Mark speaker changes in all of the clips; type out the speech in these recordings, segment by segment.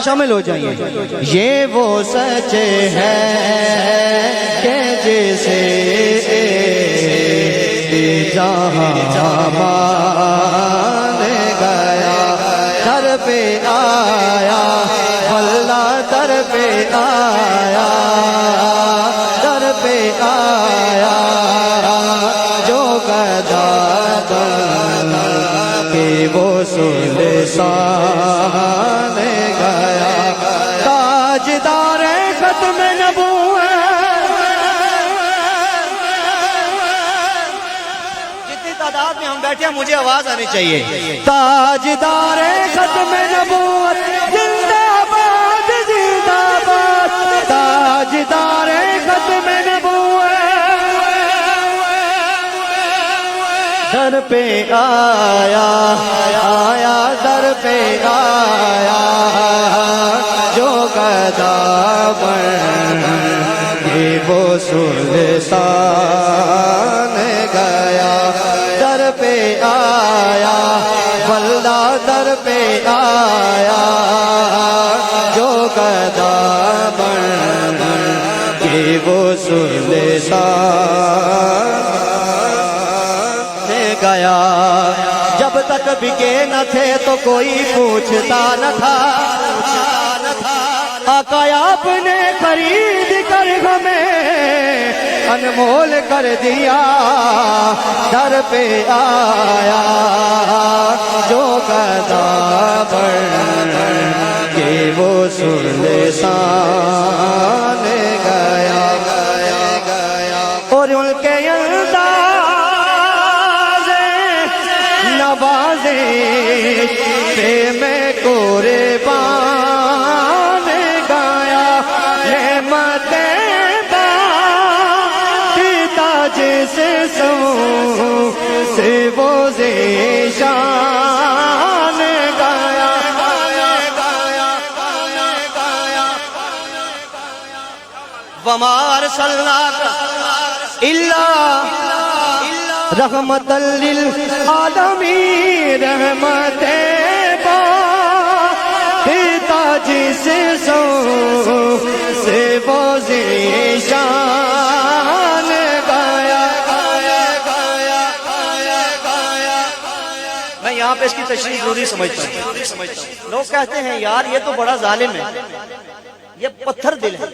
Speaker 1: سارے شامل ہو جائیں. یہ وہ سچ ہے کہ جسے جہاں مان گیا. در پہ آیا اللہ در پہ آیا, در پہ آیا جو گدا بن کے وہ سلطان گیا. تاجدار ختم نبوت, جتنی تعداد میں ہم بیٹھے ہیں مجھے آواز آنی چاہیے. تاجدار ختم نبوت زندہ باد زندہ باد. تاجدار ختم نبوت در پہ آیا آیا در پہ آیا جو گدا بن کے وہ سلطان گیا. در پہ آیا واللہ در پہ آیا جو گدا بن کے وہ سلطان گیا. جب تک بکے نہ تھے تو کوئی پوچھتا نہ تھا, آقا آپ نے خرید کر ہمیں انمول کر دیا. در پہ آیا جو گدا بن کے وہ سلطان گیا. اور ان کے نوازش پہ میں قربان گایا. نعمتیں باقی تاج سے سو سے وہ ذیشان گایا. وما ارسلناک الا رحمت للعالمین. رحمت باقی تاج سے سو سے وہ ذیشان گایا. میں یہاں پہ اس کی تشریح ضروری سمجھتا ہوں. لوگ کہتے ہیں یار یہ تو بڑا ظالم ہے, یہ پتھر دل ہے.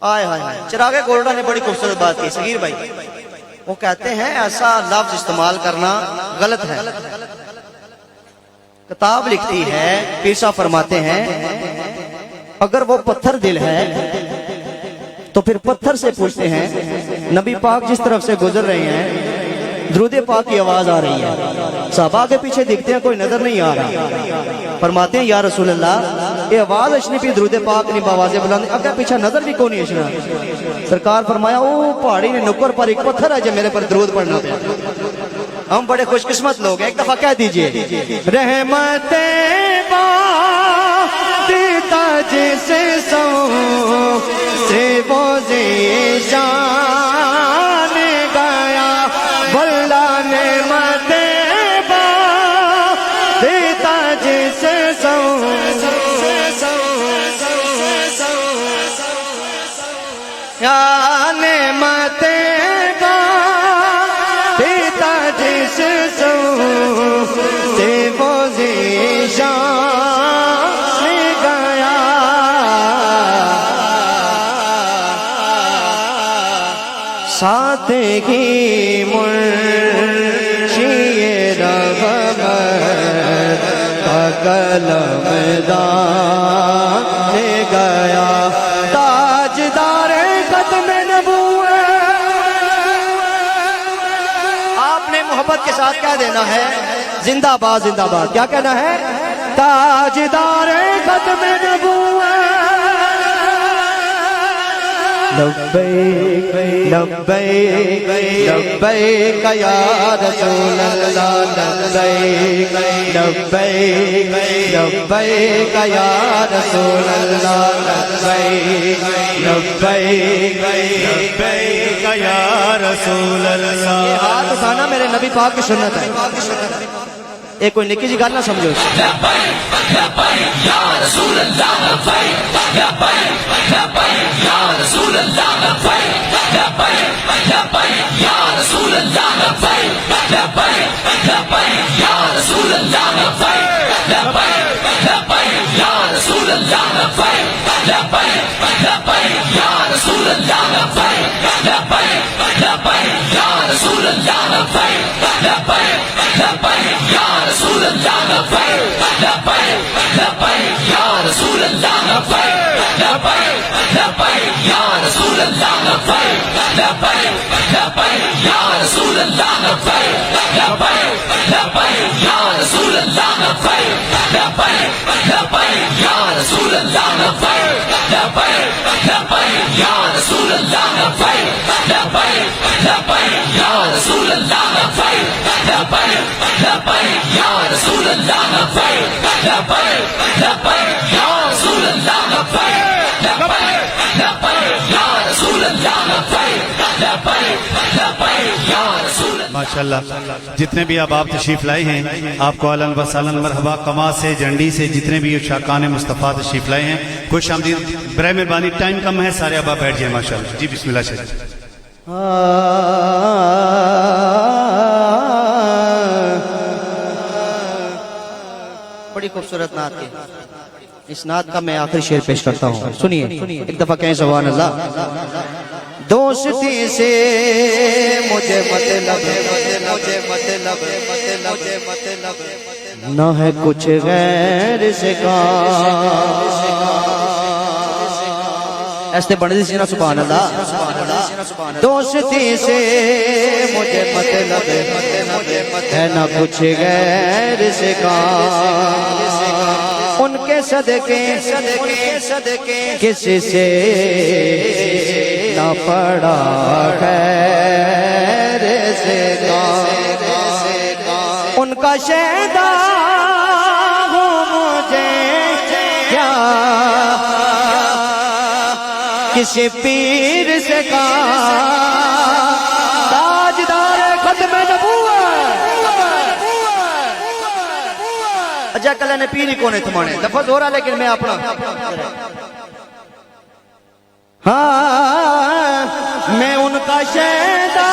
Speaker 1: آئے ہائے ہائے, چراغ گولڈا نے بڑی خوبصورت بات کی. صغیر بھائی وہ کہتے ہیں ایسا لفظ استعمال کرنا غلط ہے. کتاب لکھتی ہے, پیر صاحب فرماتے ہیں اگر وہ پتھر دل ہے تو پھر پتھر سے پوچھتے ہیں نبی پاک جس طرف سے گزر رہے ہیں درود پاک کی آواز آ رہی ہے, صحابہ کے پیچھے دیکھتے ہیں کوئی نظر نہیں آ رہا. فرماتے ہیں یا رسول اللہ یہ آواز اشنی پی درود پاک نہیں باوازیں بلند, اگر پیچھے نظر بھی کون نہیں اشنا. سرکار فرمایا او پہاڑی نے نکر پر ایک پتھر ہے جو میرے پر درود پڑھنا پڑا. ہم بڑے خوش قسمت لوگ ہیں, ایک دفعہ کہہ دیجئے رحمت باقی تاج سے سو سے وہ ذیشان گایا. واللہ نعمت باقی تاج سے سو یا نعمت باقی تاج سے سو سے وہ ذیشان گایا. سادگی منشی رغبت کا قلم دان گیا. تاجدار ختم نبوت, آپ نے محبت کے ساتھ کہہ دینا ہے زندہ باد زندہ باد. کیا کہنا ہے؟ تاجدار ختم نبوت. لبیک لبیک لبیک یا رسول اللہ. لبیک لبیک لبیک یا رسول اللہ. لبیک لبیک لبیک یا رسول اللہ. یہ ہاتھ اٹھانا میرے نبی پاک کی سنت ہے. ایک کوئی نکی جی گل نہ سمجھو
Speaker 2: ماشاءاللہ جتنے بھی اب آپ تشریف لائے ہیں آپ کو اہلاً و سہلاً مرحبا کما سے جنڈی سے جتنے بھی شاکان مصطفیٰ تشریف لائے ہیں خوش آمدید برائے مہربانی ٹائم کم ہے سارے اب آپ بیٹھ جائیں ماشاءاللہ جی بسم اللہ شریف
Speaker 1: بڑی خوبصورت نعت ہے اس نعت کا میں آخری شعر پیش کرتا ہوں سنیے ایک دفعہ کہیں سبحان اللہ دوستی سے مجھے مطلب نہ ہے کچھ غیر سے ایسے بڑھتی سی نا سبحان اللہ دوستی سے مجھے مطلب ہے نہ کچھ غیر سے ان کے صدقے کسی سے نہ پڑا خیر سے ان کا شہدا ہوں مجھے کیا کسی پیر سے تاجدار ختم نبوت اجا کلہ نے پیر ہی کونے تھمانے لفظ ہو رہا لیکن میں اپنا ہاں میں ان کا شہدا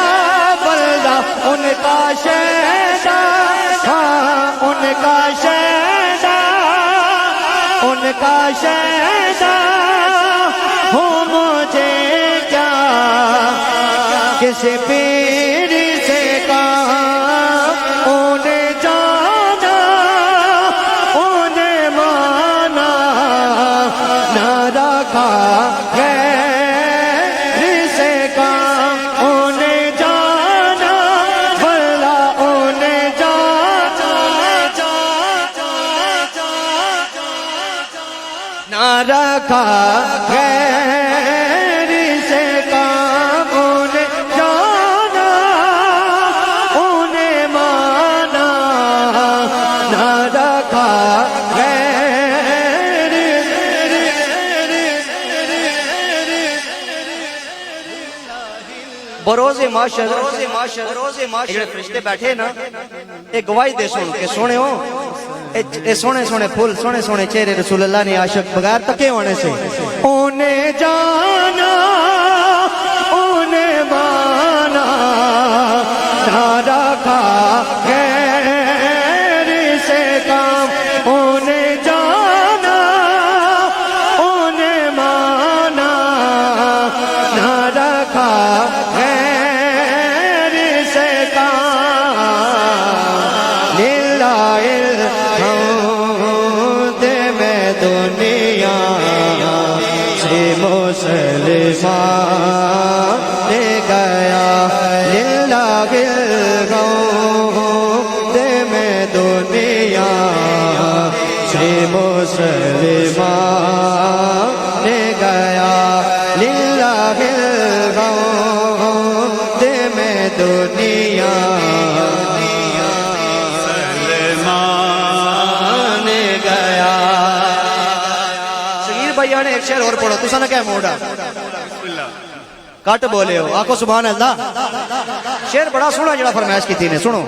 Speaker 1: بلدہ ان کا شہدا ہاں ان کا شہدا ان کا شہدا ہوں مجھے کیا کسی پیر سے انہیں جانا انہیں مانا نہ رکھا رکھا غیر سے کام انہیں جانا انہیں مانا نہ رکھا غیر بروز معاشر فرشتے بیٹھے نا ایک گواہی دے سن کے سونے ہو اے سونے سونے پھول سونے سونے چہرے رسول اللہ نے عاشق بغیر تکے ہونے سے انہیں جانا انہیں مانا نہ رکھا غیر سے کام انہیں جانا انہیں مانا نہ رکھا غیر سے کام مسلمان لے گیا للہ الغوث میں دنیا سے مسلمان لے گیا للہ الغوث میں دنیا سلمان گیا سگیر بھائیہ نے ایک شعر اور پڑھو تو سنہ کیا موڑا کٹ بولے ہو آخو سبحان اللہ شعر بڑا سونا جڑا فرمائش کی تھی نے سنو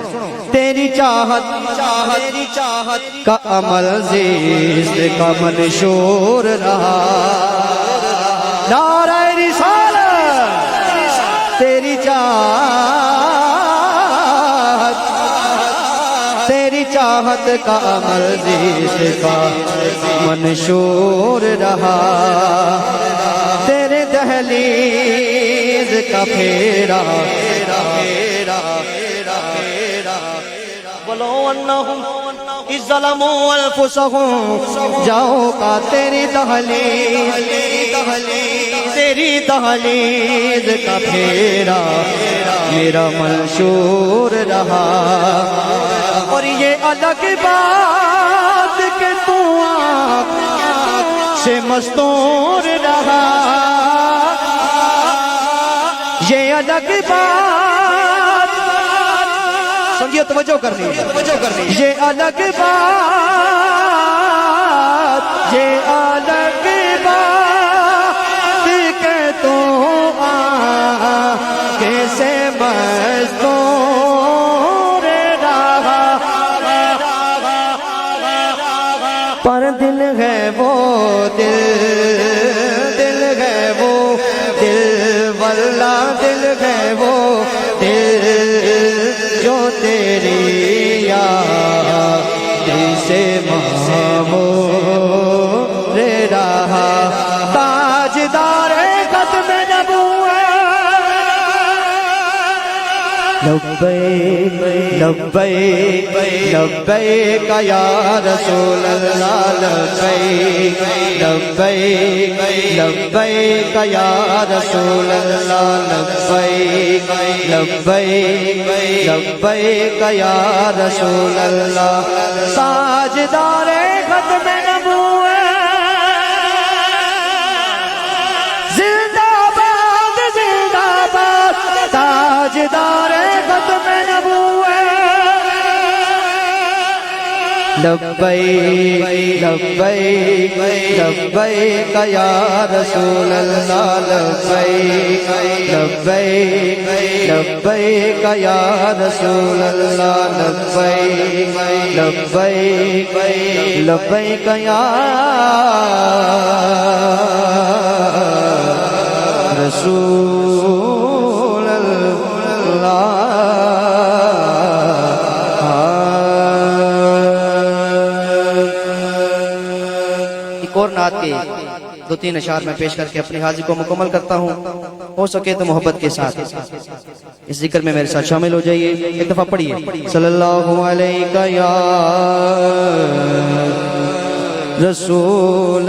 Speaker 1: تیری چاہت کا عمل زیست کا منشور رہا نعرہ رسالت تیری چاہت کا عمل زیست کا منشور رہا تیرے دہلیز کا پھیرا بولو انہم اذ ظلموا انفسہم جاؤ کا تیری دہلیز کا پھیرا میرا منشور رہا اور یہ الگ بات کہ تو آنکھ سے مستور رہا یہ الگ بات سمجھے توجہ کرنی یہ الگ بات کہ تو کیسے مستور رہا پر دل ہے وہ دل ہے وہ واللہ دل ہے وہ دل جو تیری یاد سے مامور رہا تاجدار ختم نبوت لبیک لبیک یا رسول اللہ لبیک لبیک یا رسول اللہ لبیک یا رسول اللہ تاجدار ختم نبوت زندہ باد تاجدار ختم نبوت لبیک لبیک لبیک یا رسول اللہ لبیک لبیک یا رسول اللہ لبیک لبیک یا رسول اللہ اور نعت کے 2-3 اشعار میں پیش کر کے اپنی حاضری کو مکمل کرتا ہوں ہو سکے تو محبت کے ساتھ اس ذکر میں میرے ساتھ شامل ہو جائیے ایک دفعہ پڑھیے صلی اللہ علیہ یا رسول